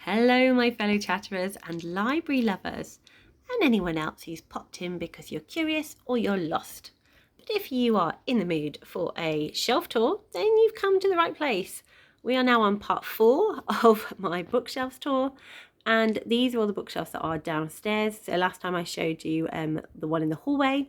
Hello, my fellow chatterers and library lovers, and anyone else who's popped in because you're curious or you're lost. But if you are in the mood for a shelf tour, then you've come to the right place. We are now on part 4 of my bookshelves tour, and these are all the bookshelves that are downstairs. So last time I showed you the one in the hallway.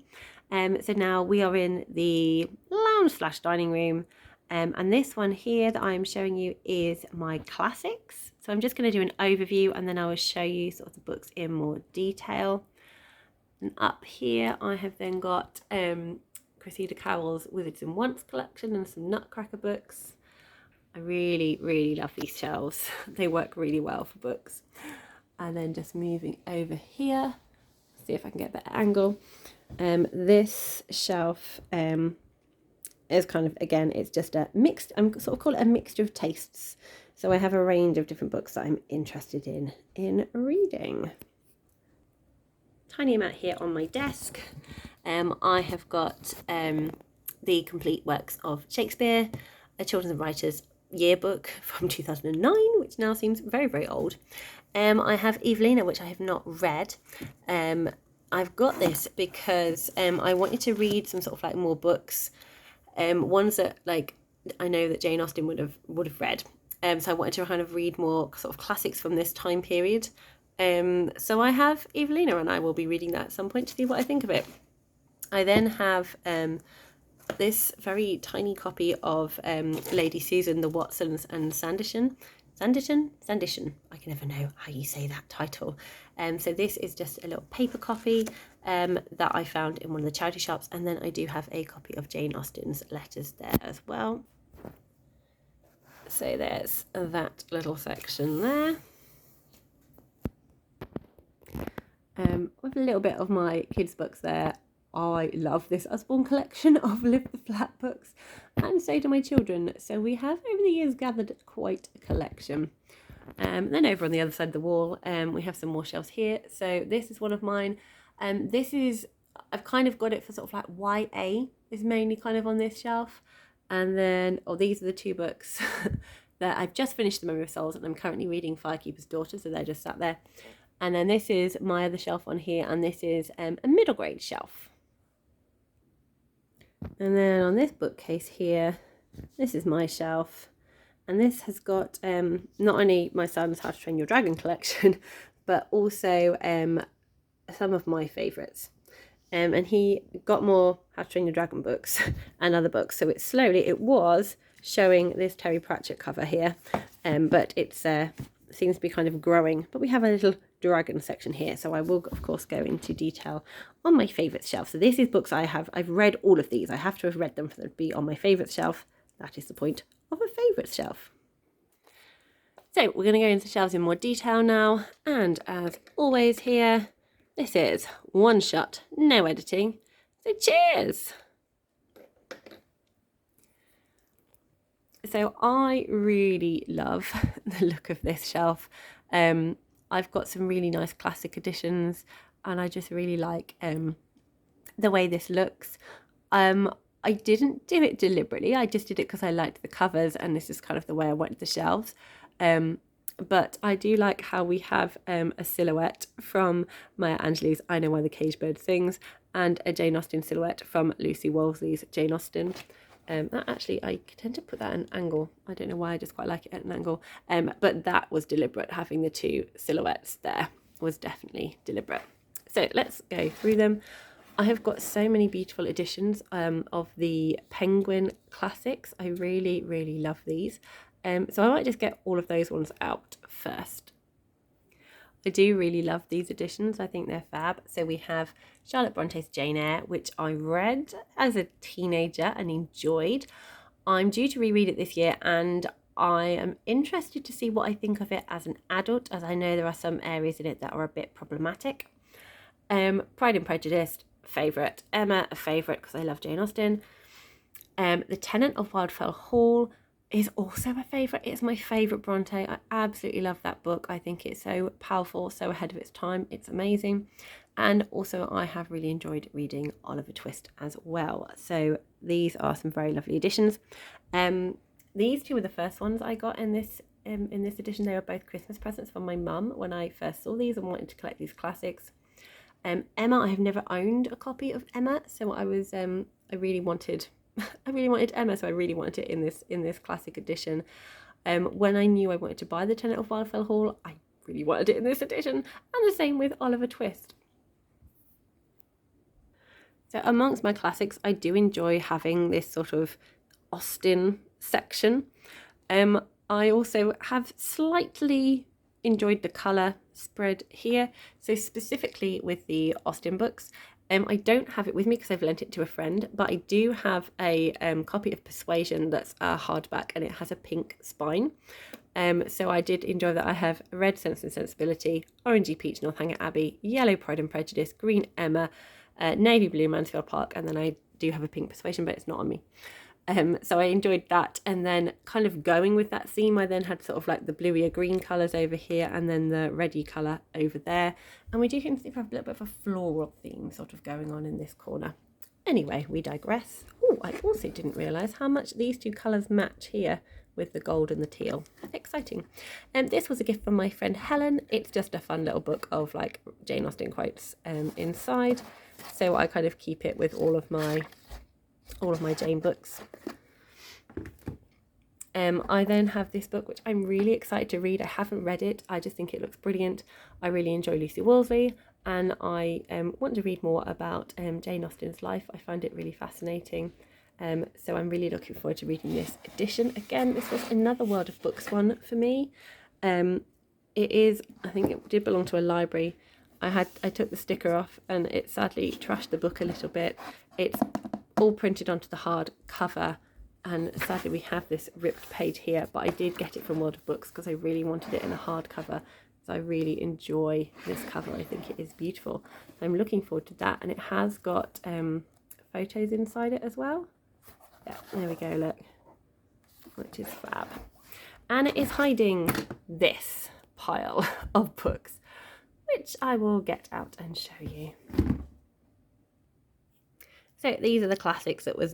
So now we are in the lounge/dining room. And this one here that I'm showing you is my classics. So I'm just going to do an overview and then I will show you sort of the books in more detail. And up here I have then got Cressida Cowell's Wizards and Once collection and some Nutcracker books. I really love these shelves. They work really well for books. And then just moving over here, see if I can get that angle. This shelf is kind of, again, it's just a mixed, I'm sort of call it a mixture of tastes. So I have a range of different books that I'm interested in reading. Tiny amount here on my desk. I have got the complete works of Shakespeare, a children's writers yearbook from 2009, which now seems very old. I have Evelina, which I have not read. I've got this because I wanted to read some sort of like more books, ones that like I know that Jane Austen would have read. So I wanted to kind of read more sort of classics from this time period. So I have Evelina and I will be reading that at some point to see what I think of it. I then have this very tiny copy of Lady Susan, the Watsons and Sanditon. I can never know how you say that title. So this is just a little paper copy that I found in one of the charity shops, and then I do have a copy of Jane Austen's letters there as well. So there's that little section there. With a little bit of my kids' books there. I love this Usborne collection of Live the Flat books, and so do my children. So we have over the years gathered quite a collection. Then over on the other side of the wall, we have some more shelves here. So this is one of mine. I've kind of got it for sort of like YA is mainly kind of on this shelf. And then, these are the two books that I've just finished The Memory of Souls, and I'm currently reading Firekeeper's Daughter, so they're just sat there. And then this is my other shelf on here, and this is a middle grade shelf. And then on this bookcase here, this is my shelf. And this has got not only my son's How to Train Your Dragon collection, but also some of my favourites. And he got more How to Train Your Dragon books and other books. So it was showing this Terry Pratchett cover here, but it's seems to be kind of growing. But we have a little dragon section here, so I will of course go into detail on my favourite shelf. So this is books I've read all of these. I have to have read them for them to be on my favourite shelf. That is the point of a favourite shelf. So we're going to go into shelves in more detail now, and as always here, this is one shot, no editing. So cheers! So I really love the look of this shelf. I've got some really nice classic editions, and I just really like the way this looks. I didn't do it deliberately. I just did it because I liked the covers, and this is kind of the way I wanted the shelves. But I do like how we have a silhouette from Maya Angelou's I Know Why the Caged Bird Sings, and a Jane Austen silhouette from Lucy Wolseley's Jane Austen. Actually, I tend to put that at an angle. I don't know why, I just quite like it at an angle. But that was deliberate. Having the two silhouettes there was definitely deliberate. So let's go through them. I have got so many beautiful editions of the Penguin classics. I really love these. So I might just get all of those ones out first. I do really love these editions. I think they're fab. So we have Charlotte Bronte's Jane Eyre, which I read as a teenager and enjoyed. I'm due to reread it this year, and I am interested to see what I think of it as an adult, as I know there are some areas in it that are a bit problematic. Pride and Prejudice, favourite. Emma, a favourite because I love Jane Austen. The Tenant of Wildfell Hall is also a favourite. It's my favourite Bronte. I absolutely love that book. I think it's so powerful, so ahead of its time. It's amazing. And also I have really enjoyed reading Oliver Twist as well. So these are some very lovely editions. These two were the first ones I got in this in this edition. They were both Christmas presents from my mum when I first saw these and wanted to collect these classics. Emma, I have never owned a copy of Emma, so I really wanted Emma, so I really wanted it in this classic edition. When I knew I wanted to buy the Tenet of Wildfell Hall, I really wanted it in this edition, and the same with Oliver Twist. So amongst my classics, I do enjoy having this sort of Austen section. I also have slightly enjoyed the colour spread here. So specifically with the Austen books, I don't have it with me because I've lent it to a friend, but I do have a copy of Persuasion that's a hardback, and it has a pink spine. So I did enjoy that. I have red Sense and Sensibility, orangey peach Northanger Abbey, yellow Pride and Prejudice, green Emma, navy blue Mansfield Park, and then I do have a pink Persuasion, but it's not on me. So I enjoyed that, and then kind of going with that theme, I then had sort of like the bluier green colours over here and then the reddy colour over there, and we do seem to have a little bit of a floral theme sort of going on in this corner. Anyway, we digress. Oh, I also didn't realise how much these two colours match here with the gold and the teal. Exciting. This was a gift from my friend Helen. It's just a fun little book of like Jane Austen quotes inside, so I kind of keep it with all of my Jane books. I then have this book which I'm really excited to read. I haven't read it, I just think it looks brilliant. I really enjoy Lucy Wolseley, and I want to read more about Jane Austen's life. I find it really fascinating, so I'm really looking forward to reading this edition. Again, this was another World of Books one for me. I think it did belong to a library. I took the sticker off and it sadly trashed the book a little bit. It's all printed onto the hard cover, and sadly we have this ripped page here, but I did get it from World of Books because I really wanted it in a hard cover, so I really enjoy this cover. I think it is beautiful. I'm looking forward to that, and it has got photos inside it as well. Yeah, there we go, look, which is fab. And it is hiding this pile of books, which I will get out and show you. So these are the classics that were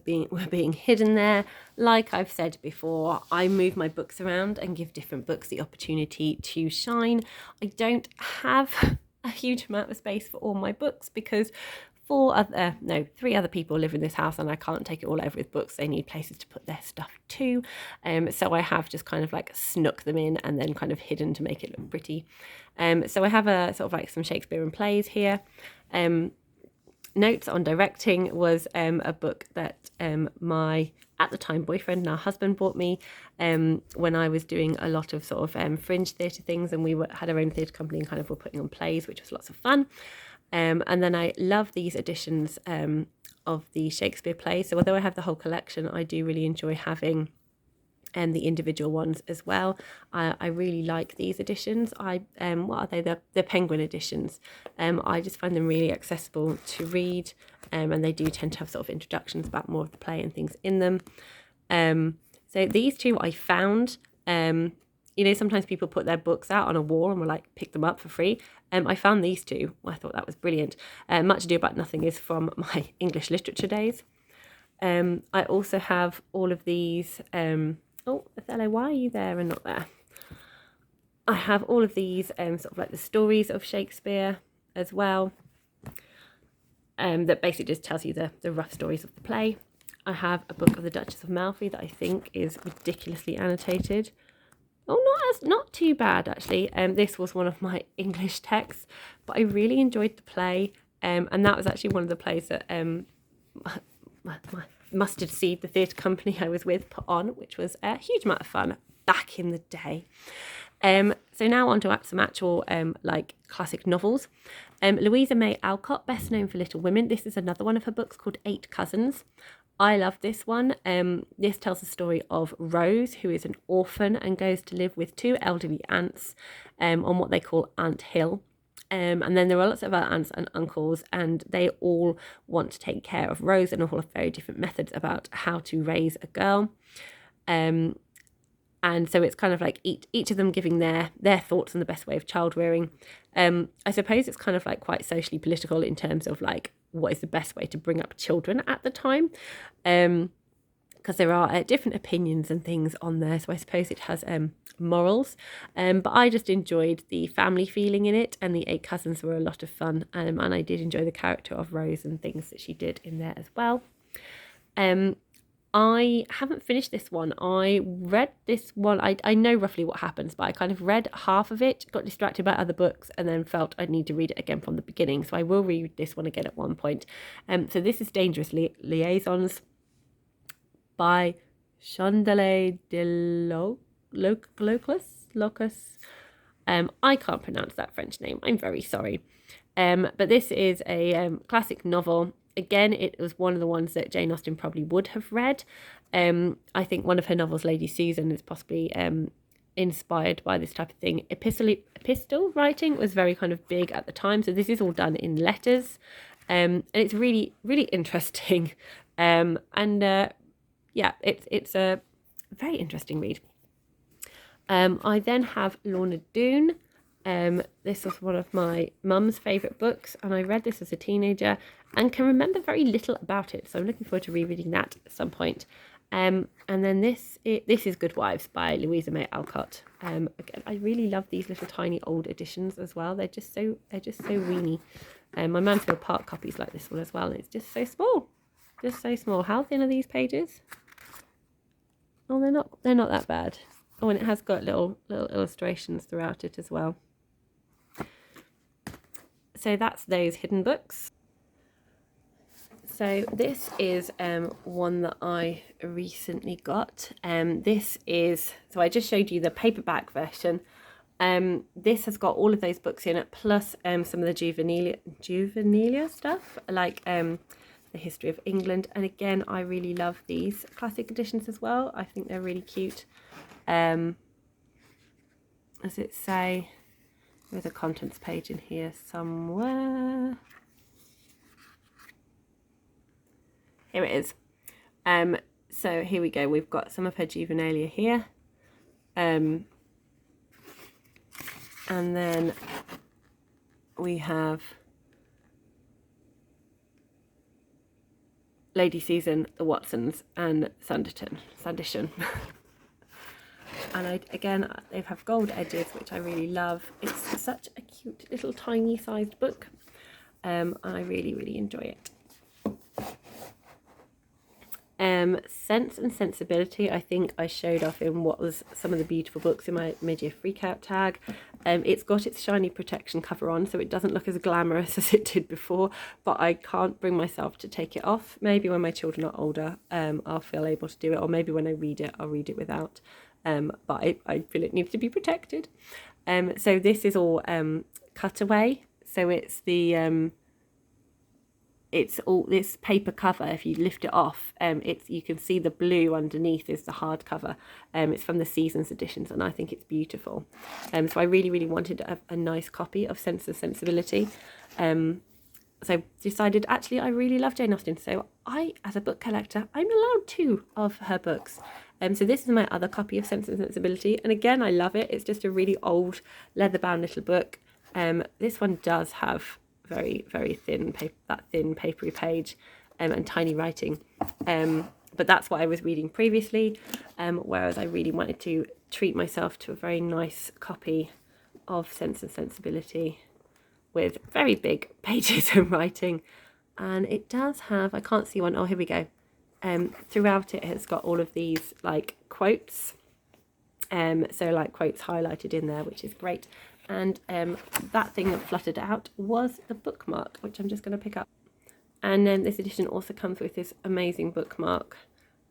being hidden there. Like I've said before, I move my books around and give different books the opportunity to shine. I don't have a huge amount of space for all my books because 3 other people live in this house, and I can't take it all over with books. They need places to put their stuff too. So I have just kind of like snuck them in and then kind of hidden to make it look pretty. So I have a sort of like some Shakespeare and plays here. Notes on Directing was a book that my, at the time, boyfriend, now husband, bought me when I was doing a lot of sort of fringe theatre things, and we had our own theatre company and kind of were putting on plays, which was lots of fun. And then I love these editions of the Shakespeare plays. So although I have the whole collection, I do really enjoy having the individual ones as well. I really like these editions. What are they? The Penguin editions. I just find them really accessible to read, and they do tend to have sort of introductions about more of the play and things in them. So these two I found. Sometimes people put their books out on a wall and will like pick them up for free. I found these two. I thought that was brilliant. Much Ado About Nothing is from my English literature days. I also have all of these. Othello, why are you there and not there? I have all of these sort of like the stories of Shakespeare as well. That basically just tells you the rough stories of the play. I have a book of the Duchess of Malfi that I think is ridiculously annotated. Not too bad actually. This was one of my English texts, but I really enjoyed the play, and that was actually one of the plays that my Mustard Seed, the theatre company I was with, put on, which was a huge amount of fun back in the day. So now on to some actual like classic novels. Louisa May Alcott, best known for Little Women. This is another one of her books called 8 Cousins. I love this one. This tells the story of Rose, who is an orphan and goes to live with 2 elderly aunts on what they call Ant Hill. And then there are lots of other aunts and uncles, and they all want to take care of Rose and all have very different methods about how to raise a girl. And so it's kind of like each of them giving their thoughts on the best way of child rearing. I suppose it's kind of like quite socially political in terms of like what is the best way to bring up children at the time. because there are different opinions and things on there, so I suppose it has morals, but I just enjoyed the family feeling in it, and the 8 cousins were a lot of fun, and I did enjoy the character of Rose and things that she did in there as well. I haven't finished this one. I read this one. I know roughly what happens, but I kind of read half of it, got distracted by other books, and then felt I'd need to read it again from the beginning. So I will read this one again at one point. So this is Dangerous Liaisons by Chandelier de Locus. I can't pronounce that French name. I'm very sorry. But this is a classic novel. Again, it was one of the ones that Jane Austen probably would have read. I think one of her novels, Lady Susan, is possibly inspired by this type of thing. Epistle writing was very kind of big at the time, so this is all done in letters, and it's really, really interesting. It's a very interesting read. I then have Lorna Dune. This was one of my mum's favourite books, and I read this as a teenager and can remember very little about it, so I'm looking forward to rereading that at some point. And then this is Good Wives by Louisa May Alcott. Again, I really love these little tiny old editions as well. They're just so weeny. My Mansfield Park copy's like this one as well, and it's just so small. How thin are these pages? Oh, they're not that bad. Oh, and it has got little illustrations throughout it as well. So that's those hidden books. So this is one that I recently got. So I just showed you the paperback version. This has got all of those books in it, plus some of the juvenilia stuff, like the history of England. And again, I really love these classic editions as well. I think they're really cute. Does it say? There's a contents page in here somewhere. Here it is. So here we go. We've got some of her juvenilia here. And then we have Lady Susan, the Watsons, and Sanditon. And they have gold edges, which I really love. It's such a cute little tiny sized book, and I really, really enjoy it. Sense and Sensibility, I think I showed off in what was some of the beautiful books in my mid-year freakout tag. It's got its shiny protection cover on, so it doesn't look as glamorous as it did before, but I can't bring myself to take it off. Maybe when my children are older, I'll feel able to do it, or maybe when I read it, I'll read it without. But I feel it needs to be protected. So this is all cutaway. So it's it's all this paper cover. If you lift it off, you can see the blue underneath is the hardcover. It's from the Seasons editions, and I think it's beautiful. So I really, really wanted a nice copy of Sense and Sensibility. So decided, actually, I really love Jane Austen. So I, as a book collector, I'm allowed 2 of her books. So this is my other copy of Sense and Sensibility. And again, I love it. It's just a really old leather-bound little book. This one does have very, very thin papery page and tiny writing. But that's what I was reading previously. Whereas I really wanted to treat myself to a very nice copy of Sense and Sensibility with very big pages and writing. And it does have, I can't see one. Oh, here we go. Throughout it has got all of these like quotes. So like quotes highlighted in there, which is great. And that thing that fluttered out was the bookmark, which I'm just going to pick up. And then this edition also comes with this amazing bookmark,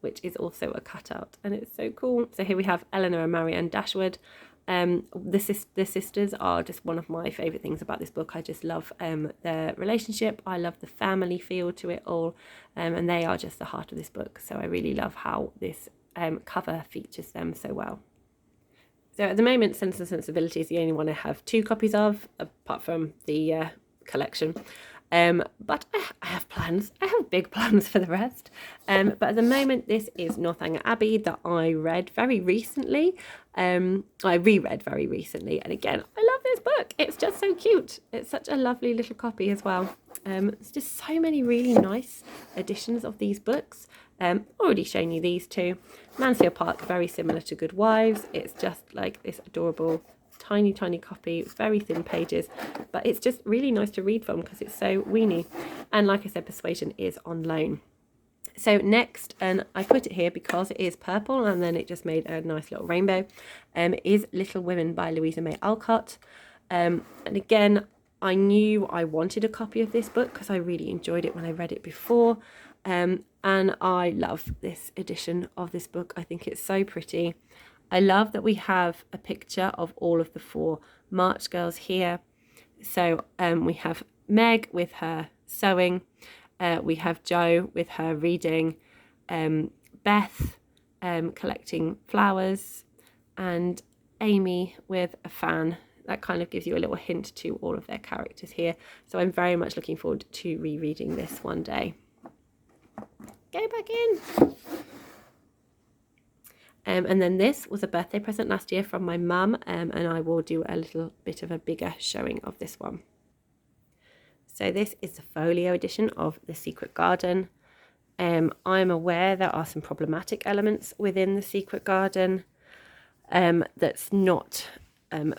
which is also a cutout, and it's so cool. So here we have Eleanor and Marion Dashwood. The sisters are just one of my favourite things about this book. I just love their relationship. I love the family feel to it all, and they are just the heart of this book. So I really love how this cover features them so well. So at the moment, Sense and Sensibility is the only one I have 2 copies of, apart from the collection. But I have plans. I have big plans for the rest. But at the moment, this is Northanger Abbey that I read very recently. I reread very recently. And again, I love this book. It's just so cute. It's such a lovely little copy as well. There's just so many really nice editions of these books. Already shown you these two. Mansfield Park, very similar to Good Wives. It's just like this adorable tiny copy, very thin pages, but it's just really nice to read from because it's so weeny. And like I said, Persuasion is on loan. So next, and I put it here because it is purple and then it just made a nice little rainbow, is Little Women by Louisa May Alcott. And again, I knew I wanted a copy of this book because I really enjoyed it when I read it before. And I love this edition of this book. I think it's so pretty. I love that we have a picture of all of the 4 March girls here. So we have Meg with her sewing. We have Jo with her reading, Beth collecting flowers, and Amy with a fan. That kind of gives you a little hint to all of their characters here. So I'm very much looking forward to rereading this one day. Go back in. And then this was a birthday present last year from my mum, and I will do a little bit of a bigger showing of this one. So this is the folio edition of The Secret Garden. I'm aware there are some problematic elements within The Secret Garden that's not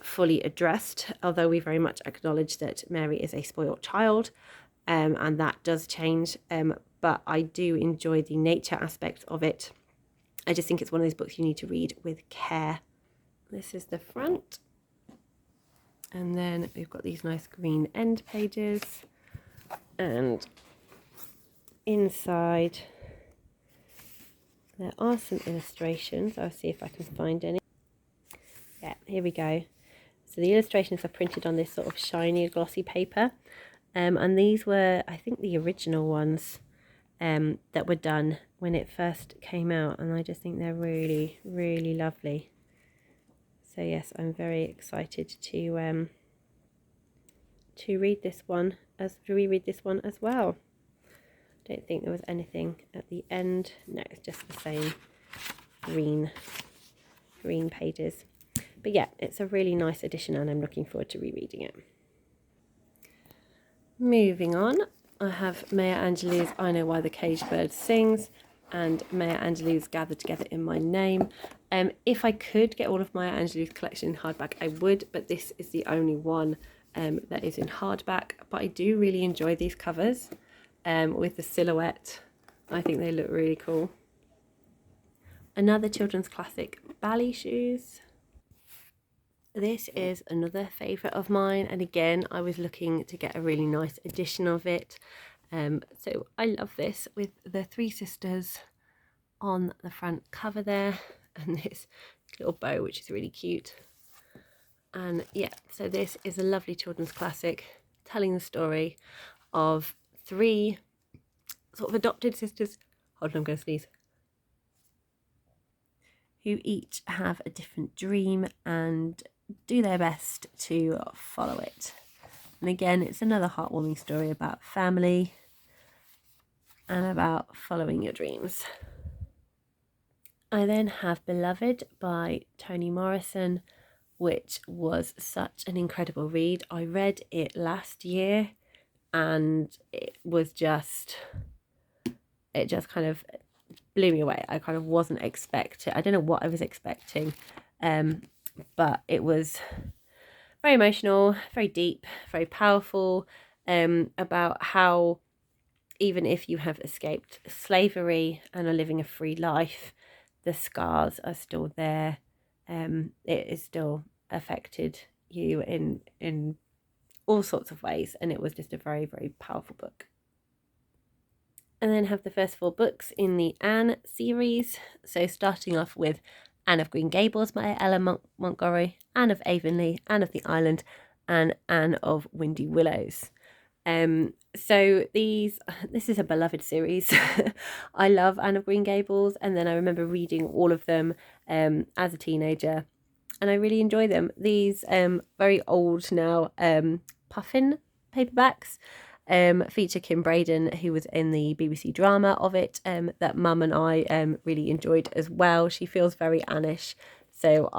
fully addressed, although we very much acknowledge that Mary is a spoilt child, and that does change, but I do enjoy the nature aspect of it. I just think it's one of those books you need to read with care. This is the front. And then we've got these nice green end pages. And inside there are some illustrations. I'll see if I can find any. Yeah, here we go. So the illustrations are printed on this sort of shiny glossy paper. And these were, I think, the original ones that were done when it first came out. And I just think they're really, really lovely. So yes, I'm very excited to reread this one as well. Don't think there was anything at the end. No, it's just the same green pages. But yeah, it's a really nice edition and I'm looking forward to rereading it. Moving on, I have Maya Angelou's I Know Why the Caged Bird Sings and Maya Angelou's Gathered Together in My Name. If I could get all of Maya Angelou's collection in hardback, I would, but this is the only one that is in hardback. But I do really enjoy these covers with the silhouette. I think they look really cool. Another children's classic, Ballet Shoes. This is another favourite of mine, and again I was looking to get a really nice edition of it. So I love this with the three sisters on the front cover there, and this little bow which is really cute. And yeah, so this is a lovely children's classic telling the story of three sort of adopted sisters. Hold on, I'm going to sneeze. Who each have a different dream and do their best to follow it. And again, it's another heartwarming story about family and about following your dreams. I then have Beloved by Toni Morrison, which was such an incredible read. I read it last year and it just kind of blew me away. I kind of wasn't expecting, I don't know what I was expecting, but it was very emotional, very deep, very powerful, about how even if you have escaped slavery and are living a free life, the scars are still there. It is still affected you in all sorts of ways, and it was just a very, very powerful book. And then have the first 4 books in the Anne series. So starting off with Anne of Green Gables by Ella Montgomery, Anne of Avonlea, Anne of the Island, and Anne of Windy Willows. So this is a beloved series. I love Anne of Green Gables, and then I remember reading all of them as a teenager, and I really enjoy them. These very old now puffin paperbacks feature Kim Braden, who was in the BBC drama of it, that Mum and I really enjoyed as well. She feels very Annish, so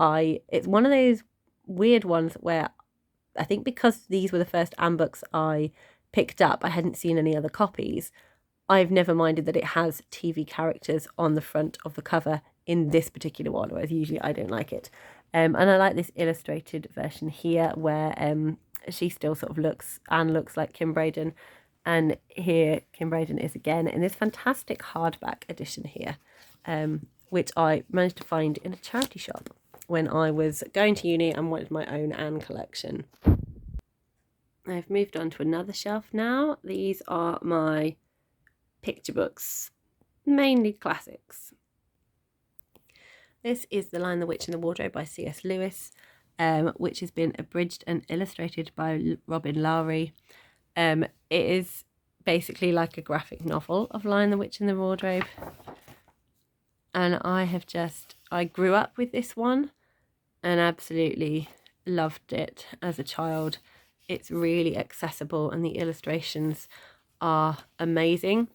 it's one of those weird ones where I think because these were the first Anne books I picked up, I hadn't seen any other copies. I've never minded that it has TV characters on the front of the cover in this particular one, whereas usually I don't like it. And I like this illustrated version here where she still sort of looks like Kim Braden. And here Kim Braden is again in this fantastic hardback edition here, which I managed to find in a charity shop when I was going to uni and wanted my own Anne collection. I've moved on to another shelf now. These are my picture books, mainly classics. This is The Lion, the Witch and the Wardrobe by C.S. Lewis, which has been abridged and illustrated by Robin Lowry. It is basically like a graphic novel of Lion, the Witch and the Wardrobe. And I grew up with this one and absolutely loved it as a child. It's really accessible and the illustrations are amazing.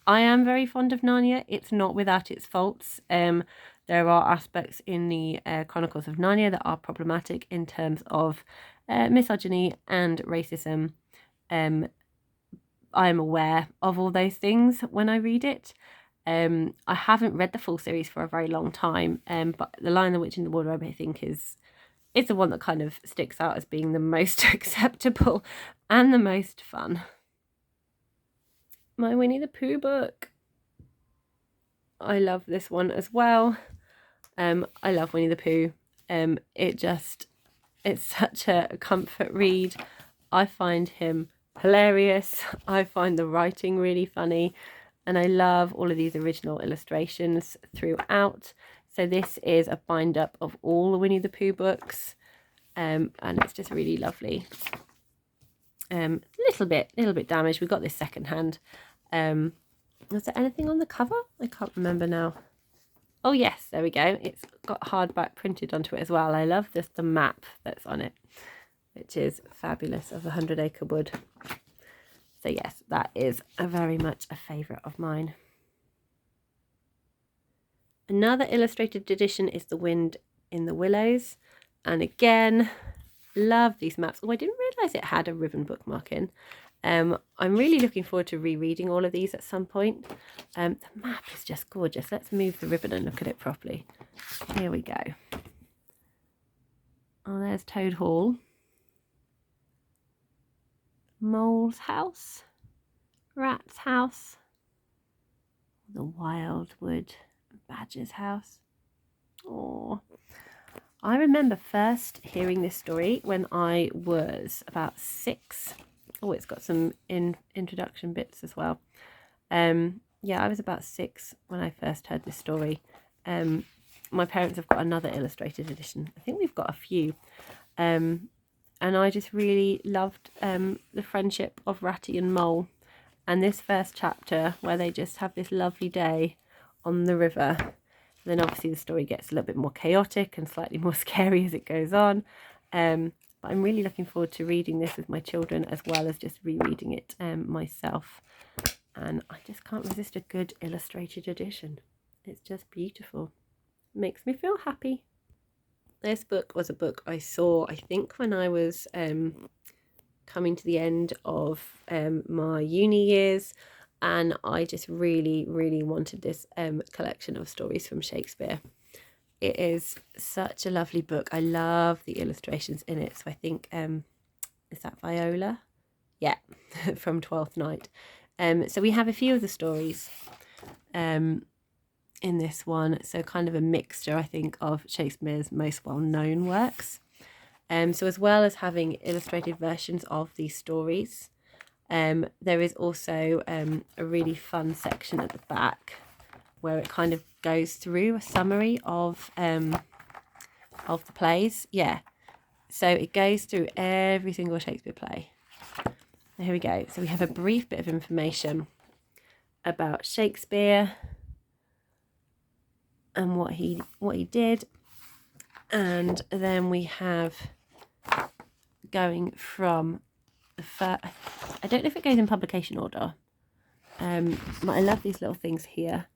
I am very fond of Narnia. It's not without its faults. There are aspects in the Chronicles of Narnia that are problematic in terms of misogyny and racism. I am aware of all those things when I read it. I haven't read the full series for a very long time, but The Lion, the Witch and the Wardrobe I think is the one that kind of sticks out as being the most acceptable and the most fun. My Winnie the Pooh book. I love this one as well. I love Winnie the Pooh. It's such a comfort read. I find him hilarious. I find the writing really funny. And I love all of these original illustrations throughout. So this is a bind up of all the Winnie the Pooh books. And it's just really lovely. Little bit damaged. We got this second hand. Was there anything on the cover? I can't remember now. Oh yes, there we go. It's got hardback printed onto it as well. I love the map that's on it, which is fabulous, of the 100 Acre Wood. So yes, that is very much a favourite of mine. Another illustrated edition is The Wind in the Willows. And again, love these maps. Oh, I didn't realise it had a ribbon bookmark in. I'm really looking forward to rereading all of these at some point. The map is just gorgeous. Let's move the ribbon and look at it properly. Here we go. Oh, there's Toad Hall. Mole's house. Rat's house. The Wildwood Badger's house. Oh, I remember first hearing this story when I was about 6. Oh, it's got some introduction bits as well. Yeah, I was about 6 when I first heard this story. My parents have got another illustrated edition. I think we've got a few. And I just really loved the friendship of Ratty and Mole. And this first chapter where they just have this lovely day on the river. Then obviously the story gets a little bit more chaotic and slightly more scary as it goes on. But I'm really looking forward to reading this with my children as well as just rereading it myself. And I just can't resist a good illustrated edition. It's just beautiful. It makes me feel happy. This book was a book I saw, I think, when I was coming to the end of my uni years. And I just really, really wanted this collection of stories from Shakespeare. It is such a lovely book. I love the illustrations in it. So I think, is that Viola? Yeah, from Twelfth Night. So we have a few of the stories in this one. So kind of a mixture, I think, of Shakespeare's most well-known works. So as well as having illustrated versions of these stories, there is also a really fun section at the back where it kind of goes through a summary of the plays. Yeah, so it goes through every single Shakespeare play. Here we go. So we have a brief bit of information about Shakespeare and what he did, and then we have going from the first. I don't know if it goes in publication order, but I love these little things here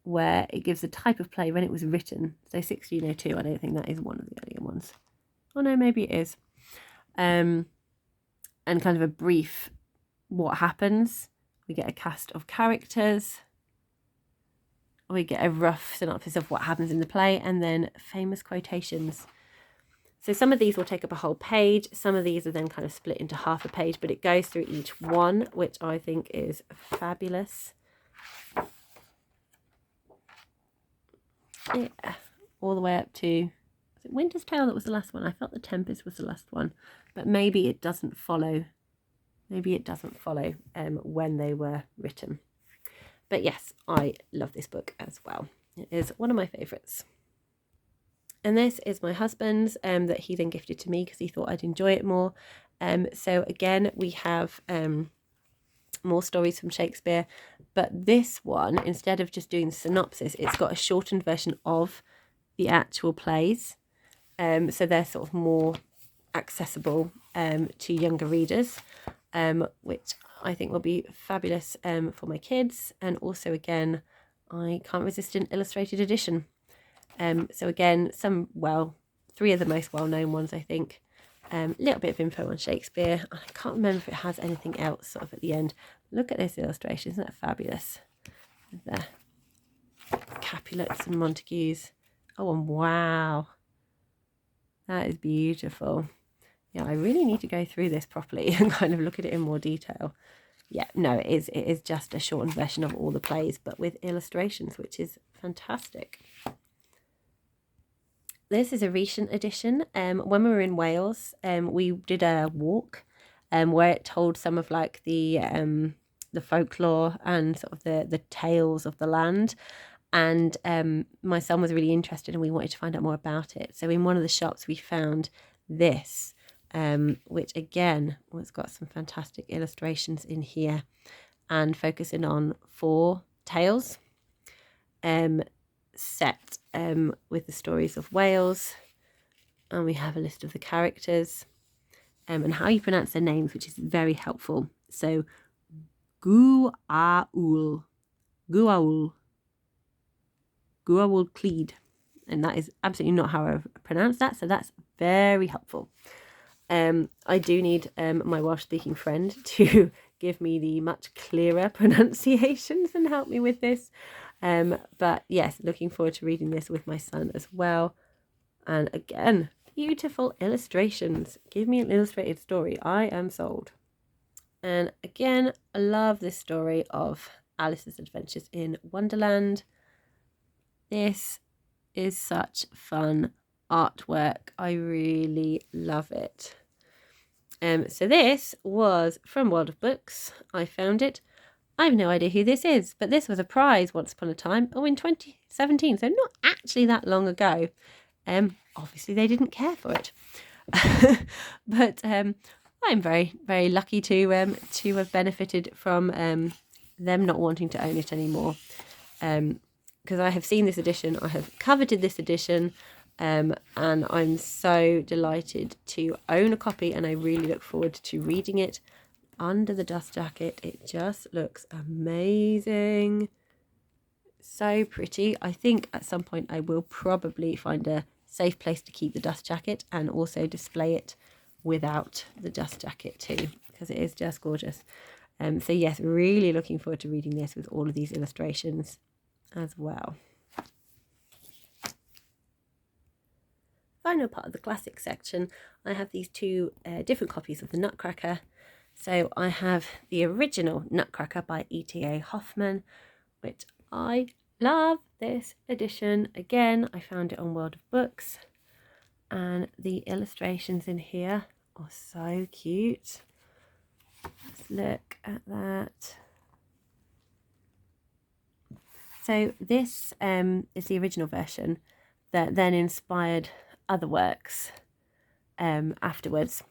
where it gives the type of play when it was written. So 1602, I don't think that is one of the earlier ones. Oh no, maybe it is. And kind of a brief what happens We get a cast of characters. We get a rough synopsis of what happens in the play, and then famous quotations. So some of these will take up a whole page. Some of these are then kind of split into half a page, but it goes through each one, which I think is fabulous. Yeah, all the way up to, was it Winter's Tale that was the last one? I felt The Tempest was the last one, but maybe it doesn't follow. Maybe it doesn't follow when they were written. But yes, I love this book as well. It is one of my favourites. And this is my husband's that he then gifted to me because he thought I'd enjoy it more. So again, we have more stories from Shakespeare. But this one, instead of just doing the synopsis, it's got a shortened version of the actual plays. So they're sort of more accessible to younger readers, which I think will be fabulous for my kids. And also, again, I can't resist an illustrated edition. So again, three of the most well-known ones, I think. A little bit of info on Shakespeare. I can't remember if it has anything else sort of at the end. Look at this illustration, isn't that fabulous? The Capulets and Montagues. Oh, and wow. That is beautiful. Yeah, I really need to go through this properly and kind of look at it in more detail. Yeah, no, it is just a shortened version of all the plays, but with illustrations, which is fantastic. This is a recent edition. When we were in Wales, we did a walk where it told some of like the folklore and sort of the tales of the land. And my son was really interested and we wanted to find out more about it. So in one of the shops we found this, which again has got some fantastic illustrations in here and focusing on 4 tales set with the stories of Wales. And we have a list of the characters and how you pronounce their names, which is very helpful. So Guaul Cleed, and that is absolutely not how I pronounce that, so that's very helpful. I do need my Welsh speaking friend to give me the much clearer pronunciations and help me with this, but yes, looking forward to reading this with my son as well. And again, beautiful illustrations. Give me an illustrated story, I am sold. And again, I love this story of Alice's Adventures in Wonderland. This is such fun artwork. I really love it. So this was from World of Books. I found it. I have no idea who this is, but this was a prize once upon a time. Oh, in 2017, so not actually that long ago. Obviously they didn't care for it. But I'm very, very lucky to have benefited from them not wanting to own it anymore. Because I have seen this edition, I have coveted this edition, and I'm so delighted to own a copy, and I really look forward to reading it under the dust jacket. It just looks amazing. So pretty. I think at some point I will probably find a safe place to keep the dust jacket and also display it without the dust jacket too, because it is just gorgeous. So yes, really looking forward to reading this with all of these illustrations as well. Final part of the classic section, I have these 2 different copies of the Nutcracker. So I have the original Nutcracker by E.T.A. Hoffmann, which I love this edition. Again, I found it on World of Books, and the illustrations in here are so cute. Let's look at that. So this is the original version that then inspired other works afterwards.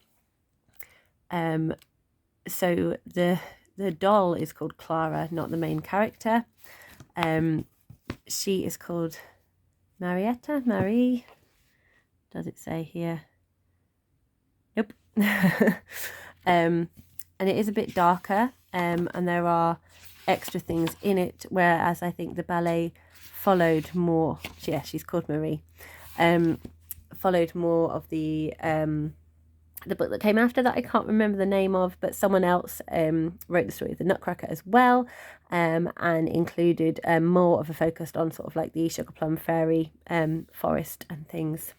So the doll is called Clara, not the main character. She is called Marie. Does it say here? Nope. And it is a bit darker, and there are extra things in it, whereas I think the ballet followed more. Yeah, she's called Marie. Followed more of the the book that came after that I can't remember the name of, but someone else wrote the story of the Nutcracker as well, and included more of a focus on sort of like the Sugar Plum Fairy forest and things.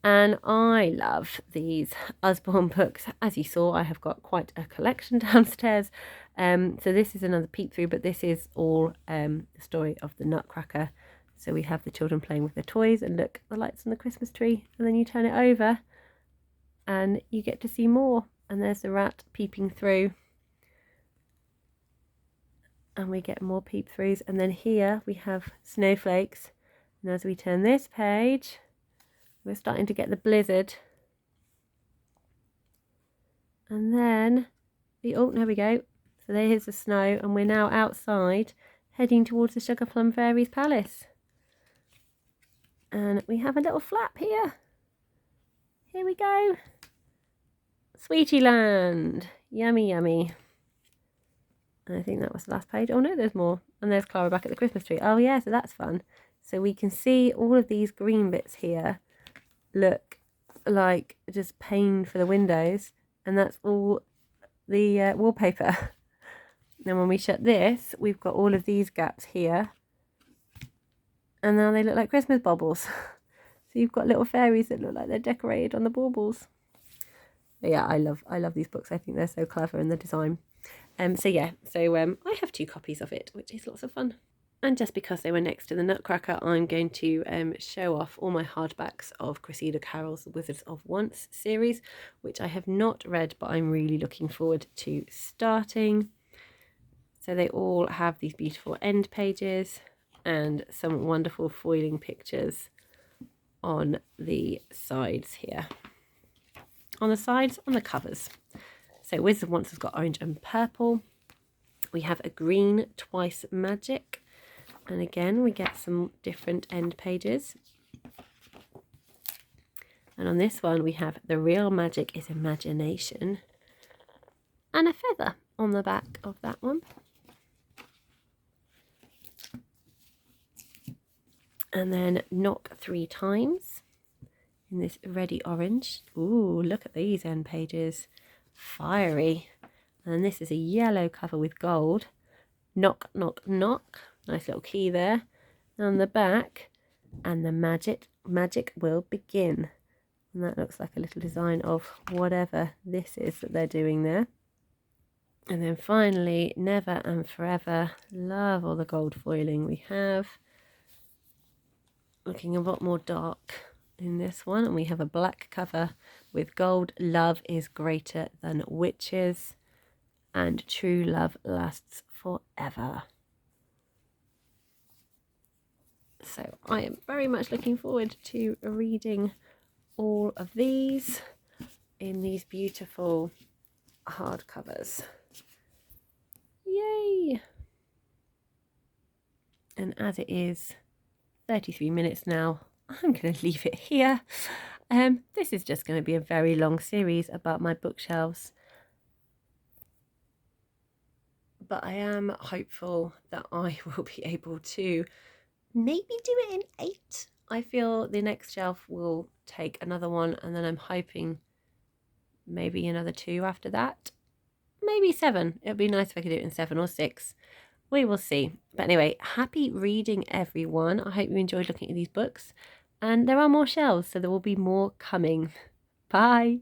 And I love these Usborne books. As you saw, I have got quite a collection downstairs. So this is another peek through, but this is all the story of the Nutcracker. So we have the children playing with their toys, and look, the lights on the Christmas tree, and then you turn it over and you get to see more. And there's the rat peeping through. And we get more peep throughs. And then here we have snowflakes. And as we turn this page, we're starting to get the blizzard. And then, oh, there we go. So there's the snow, and we're now outside heading towards the Sugar Plum Fairy's palace. And we have a little flap here. Here we go. Sweetie Land. Yummy, yummy. And I think that was the last page. Oh no, there's more. And there's Clara back at the Christmas tree. Oh yeah, so that's fun. So we can see all of these green bits here look like just paint for the windows, and that's all the wallpaper. Then when we shut this, we've got all of these gaps here, and now they look like Christmas baubles. So you've got little fairies that look like they're decorated on the baubles. But yeah, I love these books. I think they're so clever in the design. So I have 2 copies of it, which is lots of fun. And just because they were next to the Nutcracker, I'm going to show off all my hardbacks of Cressida Carroll's Wizards of Once series, which I have not read, but I'm really looking forward to starting. So they all have these beautiful end pages and some wonderful foiling pictures on the sides here. On the sides, on the covers. So Wizards of Once has got orange and purple. We have a green Twice Magic. And again, we get some different end pages. And on this one, we have The Real Magic is Imagination. And a feather on the back of that one. And then Knock 3 Times in this reddy orange. Ooh, look at these end pages. Fiery. And this is a yellow cover with gold. Knock, knock, knock. Nice little key there. And on the back, and the magic will begin. And that looks like a little design of whatever this is that they're doing there. And then finally, Never and Forever. Love all the gold foiling we have. Looking a lot more dark in this one. And we have a black cover with gold. Love is greater than witches. And true love lasts forever. So I am very much looking forward to reading all of these in these beautiful hardcovers. Yay! And as it is 33 minutes now, I'm going to leave it here. This is just going to be a very long series about my bookshelves. But I am hopeful that I will be able to maybe do it in 8. I feel the next shelf will take another one, and then I'm hoping maybe another 2 after that. Maybe 7. It would be nice if I could do it in 7 or 6. We will see. But anyway, happy reading, everyone. I hope you enjoyed looking at these books. And there are more shelves, so there will be more coming. Bye.